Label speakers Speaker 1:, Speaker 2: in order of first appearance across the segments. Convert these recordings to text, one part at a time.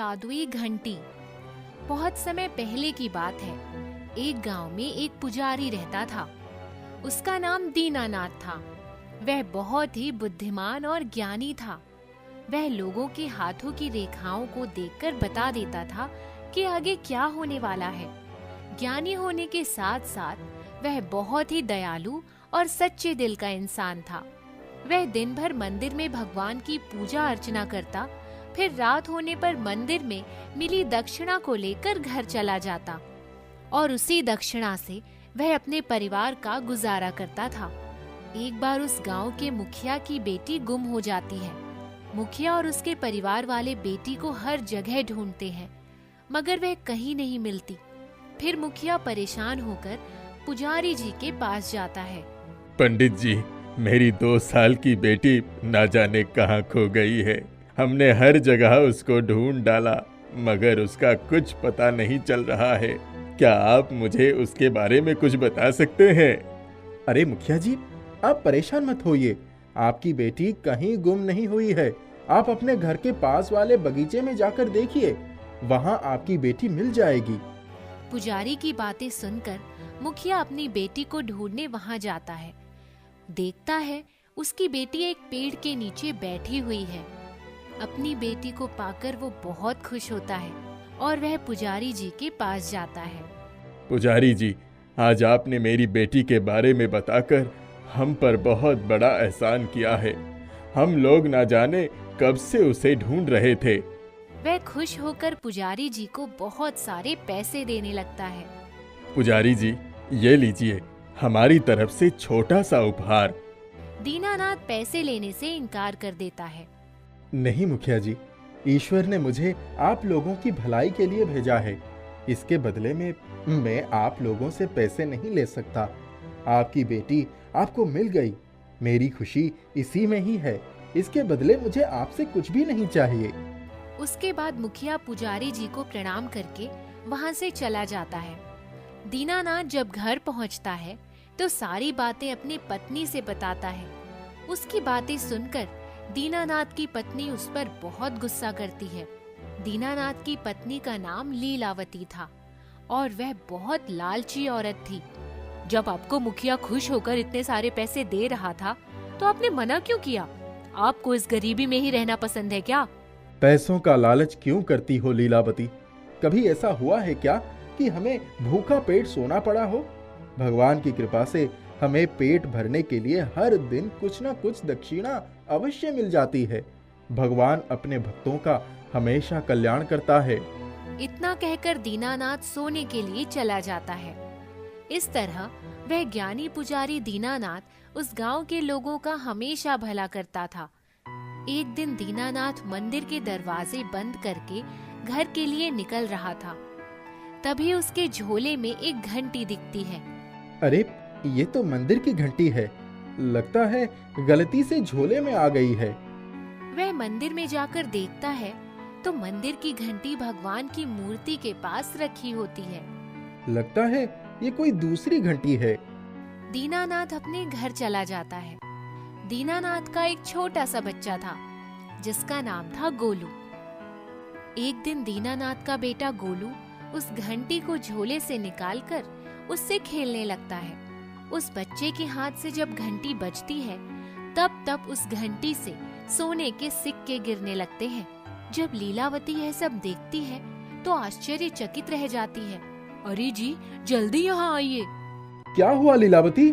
Speaker 1: जादुई घंटी। बहुत समय पहले की बात है। एक गांव में एक पुजारी रहता था। उसका नाम दीनानाथ था। वह बहुत ही बुद्धिमान और ज्ञानी था। वह लोगों के हाथों की रेखाओं को देखकर बता देता था कि आगे क्या होने वाला है। ज्ञानी होने के साथ साथ वह बहुत ही दयालु और सच्चे दिल का इंसान था। वह दिन भर मंदिर में भगवान की पूजा अर्चना करता, फिर रात होने पर मंदिर में मिली दक्षिणा को लेकर घर चला जाता और उसी दक्षिणा से वह अपने परिवार का गुजारा करता था। एक बार उस गांव के मुखिया की बेटी गुम हो जाती है। मुखिया और उसके परिवार वाले बेटी को हर जगह ढूंढते हैं, मगर वह कहीं नहीं मिलती। फिर मुखिया परेशान होकर पुजारी जी के पास जाता है।
Speaker 2: पंडित जी, मेरी 2 साल की बेटी ना जाने कहाँ खो गई है। हमने हर जगह उसको ढूंढ डाला, मगर उसका कुछ पता नहीं चल रहा है। क्या आप मुझे उसके बारे में कुछ बता सकते हैं?
Speaker 3: अरे मुखिया जी, आप परेशान मत होइए। आपकी बेटी कहीं गुम नहीं हुई है। आप अपने घर के पास वाले बगीचे में जाकर देखिए, वहाँ आपकी बेटी मिल जाएगी।
Speaker 1: पुजारी की बातें सुनकर मुखिया अपनी बेटी को ढूंढने वहाँ जाता है। देखता है उसकी बेटी एक पेड़ के नीचे बैठी हुई है। अपनी बेटी को पाकर वो बहुत खुश होता है और वह पुजारी जी के पास जाता है।
Speaker 2: पुजारी जी, आज आपने मेरी बेटी के बारे में बताकर हम पर बहुत बड़ा एहसान किया है। हम लोग ना जाने कब से उसे ढूंढ रहे थे।
Speaker 1: वह खुश होकर पुजारी जी को बहुत सारे पैसे देने लगता है।
Speaker 2: पुजारी जी, ये लीजिए हमारी तरफ से छोटा सा उपहार।
Speaker 1: दीनानाथ पैसे लेने से इनकार कर देता है।
Speaker 3: नहीं मुखिया जी, ईश्वर ने मुझे आप लोगों की भलाई के लिए भेजा है। इसके बदले में मैं आप लोगों से पैसे नहीं ले सकता। आपकी बेटी आपको मिल गई, मेरी खुशी इसी में ही है। इसके बदले मुझे आपसे कुछ भी नहीं चाहिए।
Speaker 1: उसके बाद मुखिया पुजारी जी को प्रणाम करके वहाँ से चला जाता है। दीनानाथ जब घर पहुँचता है तो सारी बातें अपनी पत्नी से बताता है। उसकी बातें सुनकर दीनानाथ की पत्नी उस पर बहुत गुस्सा करती है। दीनानाथ की पत्नी का नाम लीलावती था और वह बहुत लालची औरत थी। जब आपको मुखिया खुश होकर इतने सारे पैसे दे रहा था तो आपने मना क्यों किया? आपको इस गरीबी में ही रहना पसंद है क्या?
Speaker 3: पैसों का लालच क्यों करती हो लीलावती? कभी ऐसा हुआ है क्या कि हमें भूखा पेट सोना पड़ा हो? भगवान की कृपा से हमें पेट भरने के लिए हर दिन कुछ न कुछ दक्षिणा अवश्य मिल जाती है। भगवान अपने भक्तों का हमेशा कल्याण करता है।
Speaker 1: इतना कहकर दीनानाथ सोने के लिए चला जाता है। इस तरह वह ज्ञानी पुजारी दीनानाथ उस गांव के लोगों का हमेशा भला करता था। एक दिन दीनानाथ मंदिर के दरवाजे बंद करके घर के लिए निकल रहा था। तभी उसके झोले में एक घंटी दिखती है।
Speaker 3: अरे, ये तो मंदिर की घंटी है। लगता है गलती से झोले में आ गई है।
Speaker 1: वह मंदिर में जाकर देखता है तो मंदिर की घंटी भगवान की मूर्ति के पास रखी होती है।
Speaker 3: लगता है ये कोई दूसरी घंटी है।
Speaker 1: दीनानाथ अपने घर चला जाता है। दीनानाथ का एक छोटा सा बच्चा था जिसका नाम था गोलू। एक दिन दीनानाथ का बेटा गोलू उस घंटी को झोले से निकालकर उससे खेलने लगता है। उस बच्चे के हाथ से जब घंटी बजती है तब उस घंटी से सोने के सिक्के गिरने लगते हैं। जब लीलावती यह सब देखती है तो आश्चर्यचकित रह जाती है। अरे जी, जल्दी यहाँ आइए।
Speaker 3: क्या हुआ लीलावती?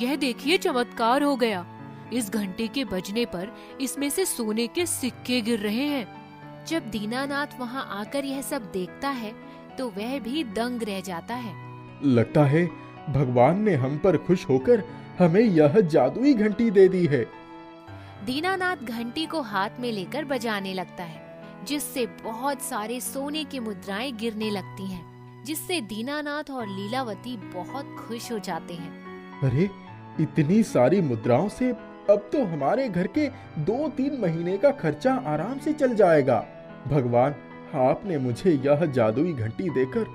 Speaker 1: यह देखिए, चमत्कार हो गया। इस घंटे के बजने पर इसमें से सोने के सिक्के गिर रहे हैं। जब दीनानाथ वहाँ आकर यह सब देखता है तो वह भी दंग रह जाता है।
Speaker 3: लगता है भगवान ने हम पर खुश होकर हमें यह जादुई घंटी दे दी है।
Speaker 1: दीनानाथ घंटी को हाथ में लेकर बजाने लगता है, जिससे बहुत सारे सोने की मुद्राएं गिरने लगती हैं, जिससे दीनानाथ और लीलावती बहुत खुश हो जाते हैं।
Speaker 3: अरे, इतनी सारी मुद्राओं से अब तो हमारे घर के 2-3 महीने का खर्चा आराम से चल जाएगा। भगवान, आपने मुझे यह जादुई घंटी देकर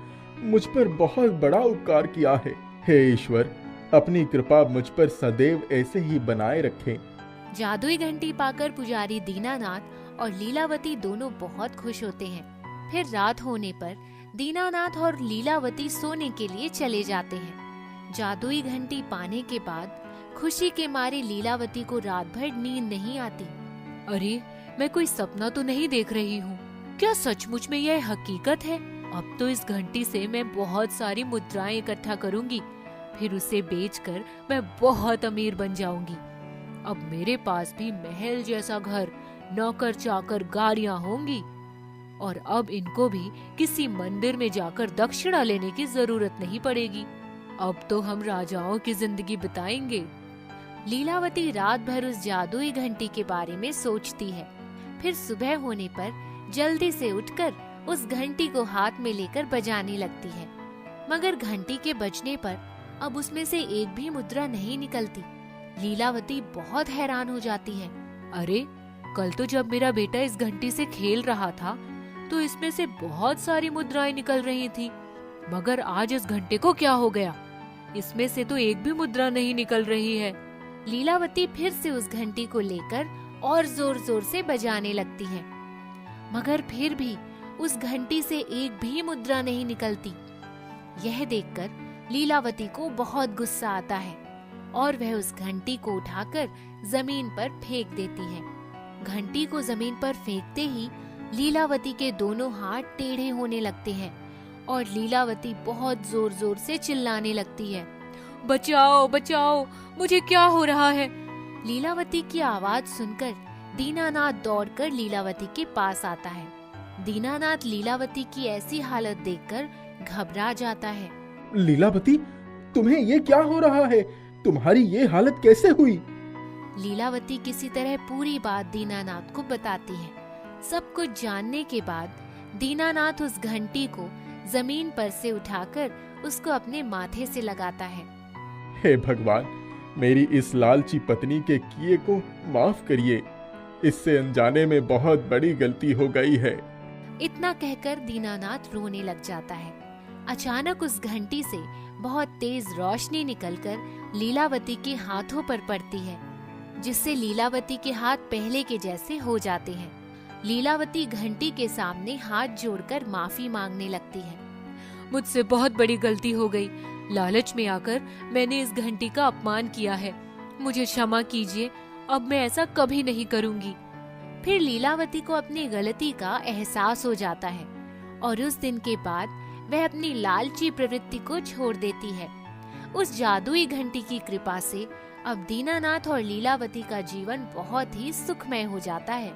Speaker 3: मुझ पर बहुत बड़ा उपकार किया है। हे ईश्वर, अपनी कृपा मुझ पर सदैव ऐसे ही बनाए रखें।
Speaker 1: जादुई घंटी पाकर पुजारी दीनानाथ और लीलावती दोनों बहुत खुश होते हैं। फिर रात होने पर दीनानाथ और लीलावती सोने के लिए चले जाते हैं। जादुई घंटी पाने के बाद खुशी के मारे लीलावती को रात भर नींद नहीं आती। अरे, मैं कोई सपना तो नहीं देख रही हूँ? क्या सचमुच में यह हकीकत है? अब तो इस घंटी से मैं बहुत सारी मुद्राएं इकट्ठा करूंगी, फिर उसे बेचकर मैं बहुत अमीर बन जाऊंगी। अब मेरे पास भी महल जैसा घर, नौकर चाकर, गाड़ियां होंगी और अब इनको भी किसी मंदिर में जाकर दक्षिणा लेने की जरूरत नहीं पड़ेगी। अब तो हम राजाओं की जिंदगी बिताएंगे। लीलावती रात भर उस जादुई घंटी के बारे में सोचती है। फिर सुबह होने पर जल्दी से उठकर उस घंटी को हाथ में लेकर बजाने लगती है, मगर घंटी के बजने पर अब उसमें से एक भी मुद्रा नहीं निकलती। लीलावती बहुत हैरान हो जाती है। अरे, कल तो जब मेरा बेटा इस घंटी से खेल रहा था तो इसमें से बहुत सारी मुद्राएं निकल रही थी, मगर आज इस घंटे को क्या हो गया? इसमें से तो एक भी मुद्रा नहीं निकल रही है। लीलावती फिर से उस घंटी को लेकर और जोर जोर से बजाने लगती है, मगर फिर भी उस घंटी से एक भी मुद्रा नहीं निकलती। यह देखकर लीलावती को बहुत गुस्सा आता है और वह उस घंटी को उठाकर जमीन पर फेंक देती है। घंटी को जमीन पर फेंकते ही लीलावती के दोनों हाथ टेढ़े होने लगते हैं और लीलावती बहुत जोर जोर से चिल्लाने लगती है, बचाओ बचाओ, मुझे क्या हो रहा है? लीलावती की आवाज सुनकर दीनानाथ दौड़कर लीलावती के पास आता है। दीनानाथ लीलावती की ऐसी हालत देखकर घबरा जाता है।
Speaker 3: लीलावती, तुम्हें ये क्या हो रहा है? तुम्हारी ये हालत कैसे हुई?
Speaker 1: लीलावती किसी तरह पूरी बात दीनानाथ को बताती है। सब कुछ जानने के बाद दीनानाथ उस घंटी को जमीन पर से उठाकर उसको अपने माथे से लगाता है।
Speaker 3: हे भगवान, मेरी इस लालची पत्नी के किए को माफ करिए। इससे अनजाने में बहुत बड़ी गलती हो गई है।
Speaker 1: इतना कहकर दीनानाथ रोने लग जाता है। अचानक उस घंटी से बहुत तेज रोशनी निकलकर लीलावती के हाथों पर पड़ती है, जिससे लीलावती के हाथ पहले के जैसे हो जाते हैं। लीलावती घंटी के सामने हाथ जोड़कर माफी मांगने लगती है। मुझसे बहुत बड़ी गलती हो गई। लालच में आकर मैंने इस घंटी का अपमान किया है। मुझे क्षमा कीजिए, अब मैं ऐसा कभी नहीं करूंगी। फिर लीलावती को अपनी गलती का एहसास हो जाता है और उस दिन के बाद वह अपनी लालची प्रवृत्ति को छोड़ देती है। उस जादुई घंटी की कृपा से अब दीनानाथ और लीलावती का जीवन बहुत ही सुखमय हो जाता है।